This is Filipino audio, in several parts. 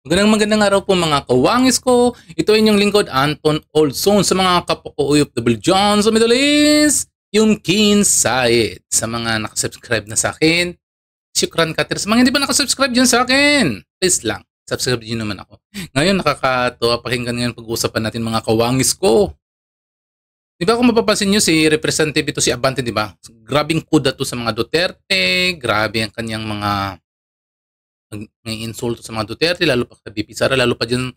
Magandang araw po mga kawangis ko. Ito ay inyong lingkod, Anton Olson. Sa mga kapwa ko OFW dyan sa Middle East, yung Kinsayed. Sa mga nakasubscribe na sa akin, syukran katir. Sa mga hindi pa nakasubscribe dyan sa akin, please lang, subscribe din naman ako. Ngayon, nakakatuwa pakinggan ngayon pag-uusapan natin mga kawangis ko. Di ba kung mapapansin nyo, si Representative ito si Abante, di ba? Grabing kuda to sa mga Duterte, grabe ang kanyang mga insulto sa mga Duterte, lalo pa kay BP Sara, lalo pa dyan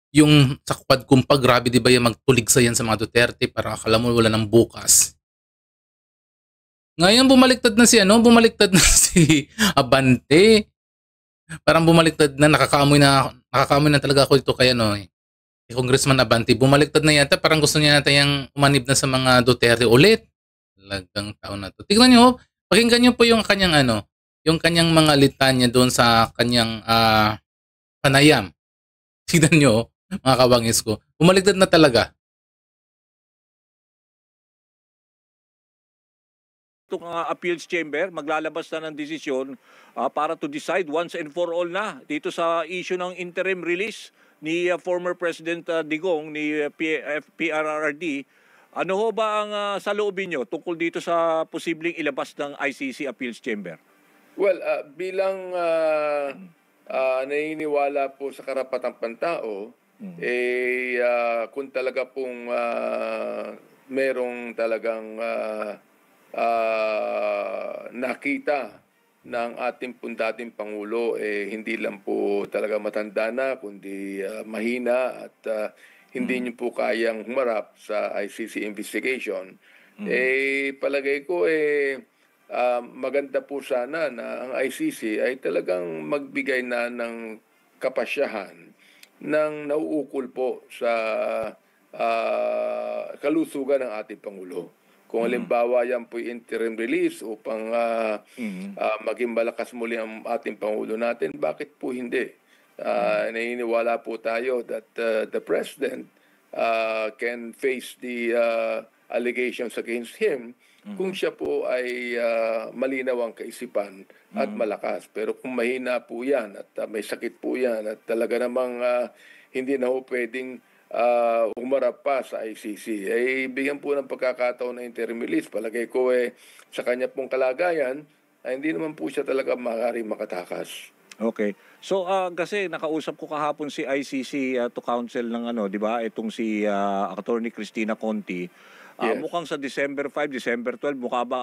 yung sa Kumpa, grabe di ba yung magtulig sa yan sa mga Duterte para akala mo wala ng bukas. Ngayon bumaliktad na bumaliktad na si Abante. Parang bumaliktad na, nakakaamoy na talaga ako dito kay Congressman Abante. Bumaliktad na yata, parang gusto niya natin yung umanib na sa mga Duterte ulit. Talagang taon na to. Tignan niyo, pakinggan niyo po yung kanyang yung kanyang mga litanya doon sa kanyang panayam. Tignan nyo, mga kabangis ko. Bumaliktad na talaga. Itong appeals chamber, maglalabas na ng desisyon para to decide once and for all na dito sa issue ng interim release ni former President Digong ni PRRD. Ano ho ba ang saloobin nyo tungkol dito sa posibleng ilabas ng ICC appeals chamber? Well, bilang naniniwala po sa karapatang pantao, kung talaga pong merong talagang nakita ng ating dating Pangulo, hindi lang po talaga matanda na, kundi mahina at hindi niyo po kayang humarap sa ICC investigation, palagay ko maganda po sana na ang ICC ay talagang magbigay na ng kapasyahan ng nauukol po sa kalusugan ng ating Pangulo. Kung halimbawa yan po interim release upang maging malakas muli ang ating Pangulo natin, bakit po hindi? Naniniwala po tayo that the President can face the allegations against him kung siya po ay malinaw ang kaisipan at malakas. Pero kung mahina po yan at may sakit po yan at talaga namang hindi na po pwedeng umarap pa sa ICC, bigyan po ng pagkakataon na interim release. Palagay ko sa kanya pong kalagayan, hindi naman po siya talaga maaaring makatakas. Okay. So kasi nakausap ko kahapon si ICC to counsel ng di ba? Itong si Attorney Cristina Conti. Yes. Mukhang sa December 5, December 12,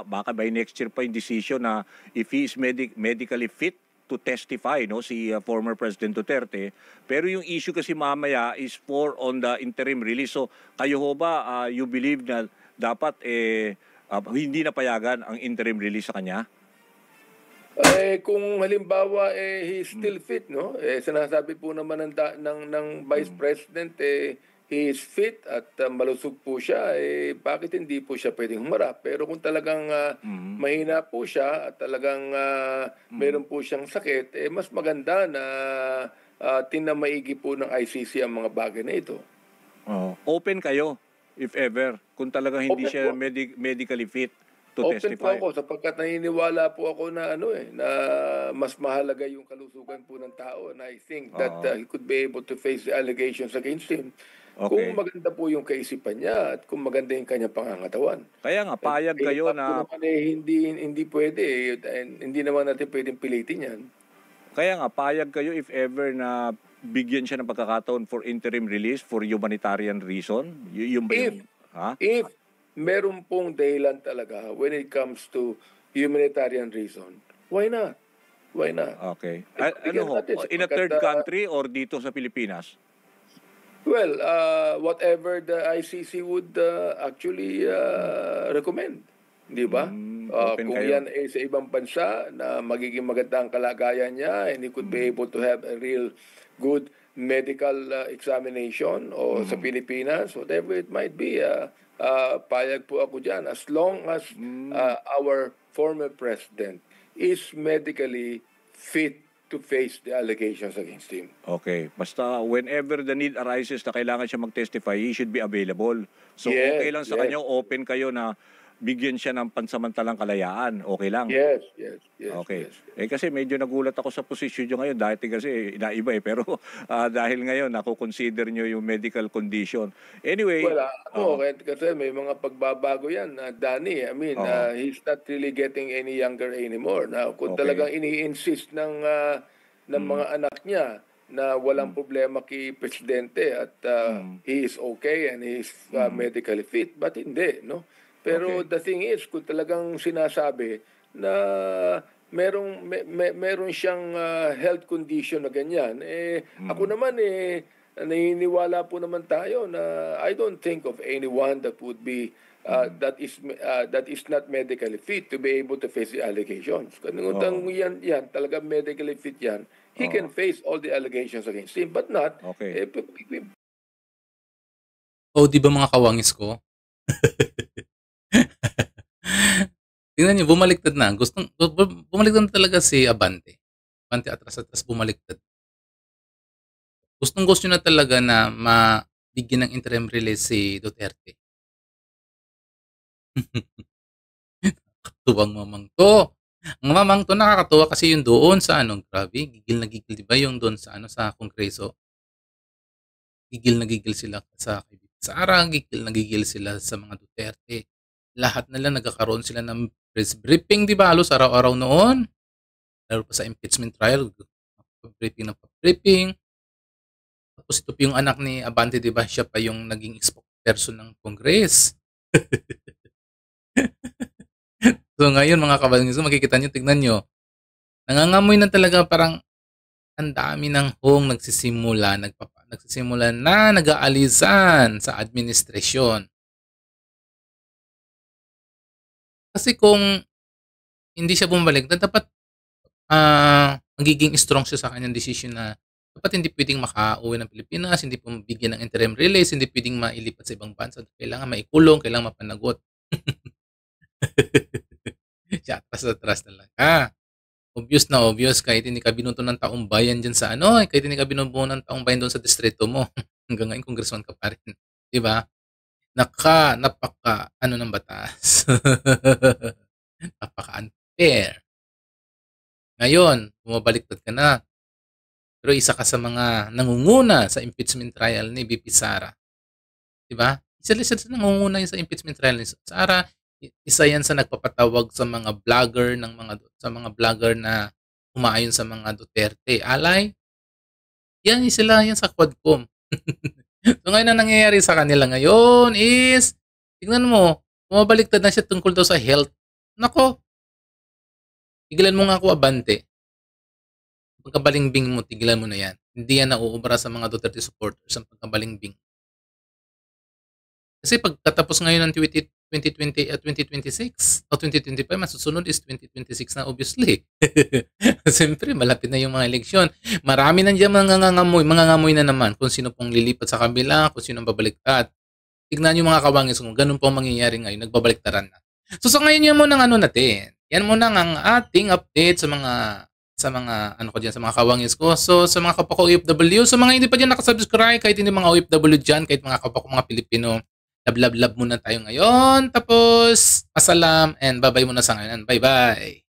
baka by next year pa yung decision na if he is medically fit to testify, no, si former President Duterte. Pero yung issue kasi mamaya is for on the interim release. So kayo ho ba, you believe na dapat hindi napayagan ang interim release sa kanya? Kung halimbawa he's still fit, no? Sinasabi po naman ng Vice President he is fit at malusog po siya, bakit hindi po siya pwedeng humarap? Pero kung talagang mahina po siya at talagang meron po siyang sakit, mas maganda na tinamaigi po ng ICC ang mga bagay na ito. Open kayo, if ever, kung talagang hindi siya medically fit to testify. Open po ako sapagkat naniniwala po ako na na mas mahalaga yung kalusugan po ng tao, and I think that he could be able to face the allegations against him. Okay. Kung maganda po yung kaisipan niya at kung maganda yung kanyang pangangatawan. Kaya nga, payag kayo na... Hindi pwede. Hindi naman natin pwedeng pilitin yan. Kaya nga, payag kayo if ever na bigyan siya ng pagkakataon for interim release for humanitarian reason? If meron pong dahilan talaga when it comes to humanitarian reason, why not? Why not? Okay. In a third country or dito sa Pilipinas? Well, whatever the ICC would actually recommend, di ba? Kung yan sa ibang bansa na magiging maganda ang kalagayan niya and he could be able to have a real good medical examination o sa Pilipinas, whatever it might be, payag po ako dyan as long as our former president is medically fit to face the allegations against him. Okay. Basta whenever the need arises na kailangan siya mag-testify, he should be available. So Yes, okay lang sa kanya, open kayo na bigyan siya ng pansamantalang kalayaan. Okay lang. Yes. Okay. Kasi medyo nagulat ako sa posisyon nyo ngayon. Dati kasi inaiba Pero dahil ngayon, consider nyo yung medical condition. Anyway. Well, kasi may mga pagbabago yan, Danny. I mean, he's not really getting any younger anymore. Now, kung talagang ini-insist ng mga anak niya na walang problema kay Presidente at he is okay and he is medically fit, but hindi, no? Pero the thing is, kung talagang sinasabi na meron siyang health condition na ganyan, ako naman naniniwala po naman tayo na I don't think of anyone that would be that is not medically fit to be able to face the allegations. Kung yan talaga medically fit yan, he can face all the allegations against him, but not. Di ba mga kawangis ko? Tingnan niyo, bumaliktad na. Bumaliktad na talaga si Abante. Abante atras-atras bumaliktad. Gusto na talaga na mabigyan ng interim release si Duterte. Nakakatuwang mamang to. Ang mamang to nakakatuwa kasi yung doon sa grabe, gigil na gigil, di ba yung doon sa sa Kongreso? Gigil na gigil sila sa Sara, gigil na gigil sila sa mga Duterte. Lahat na lang nagkakaroon sila ng press briefing, di ba? Halos araw-araw noon. Lalo pa sa impeachment trial, briefing. Tapos ito pa yung anak ni Abante, di ba? Siya pa yung naging spokesperson ng Congress. So ngayon mga kabangis, makikita nyo, tignan nyo. Nangangamoy na talaga, parang ang dami ng nagsisimula na nag-aalisan sa administrasyon. Kasi kung hindi siya bumalik, dapat magiging strong siya sa kanyang decision na dapat hindi pwedeng makauwi ng Pilipinas, hindi po bigyan ng interim release, hindi pwedeng mailipat sa ibang bansa. Kailangan maikulong, kailangan mapanagot. Siya, atras talaga. Obvious kahit hindi ka binuto ng taong bayan dyan sa kahit hindi ka binubuo ng taong bayan doon sa distrito mo. Hanggang ngayon, congressman ka pa rin. Diba? Napaka ng batas. Napaka-unfair. Ngayon, bumabaliktad ka na. Pero isa ka sa mga nangunguna sa impeachment trial ni VP Sara. Diba? Isa sa nangunguna sa impeachment trial ni Sara. Isa yan sa nagpapatawag sa mga vlogger na umaayon sa mga Duterte alay. Yan sa Quadcom. So ngayon na nangyayari sa kanila ngayon is, tingnan mo, bumabaliktad na siya tungkol daw sa health. Nako, tigilan mo nga ako, Abante. Pagkabalimbing mo, tigilan mo na yan. Hindi yan nauubra sa mga Duterte supporters ang pagkabalimbing. Kasi pagkatapos ngayon ng 2020 at 2026 o 2025, masusunod is 2026 na obviously. Siyempre, malapit na yung mga eleksyon. Marami na dyan mangangamoy na naman kung sino pong lilipat sa kabila, kung sino babaliktad. Tignan nyo mga kawangis kung ganun pong mangyayari ngayon, nagbabaliktaran na. So sa ngayon yan muna natin. Yan muna ang ating update sa mga sa mga kawangis ko. So sa mga kapwa ko OFW, sa mga hindi pa dyan nakasubscribe, kahit hindi mga OFW dyan, kahit mga kapwa ko mga Pilipino, love muna tayo ngayon. Tapos, asalam and bye-bye muna sa ngayon. Bye-bye.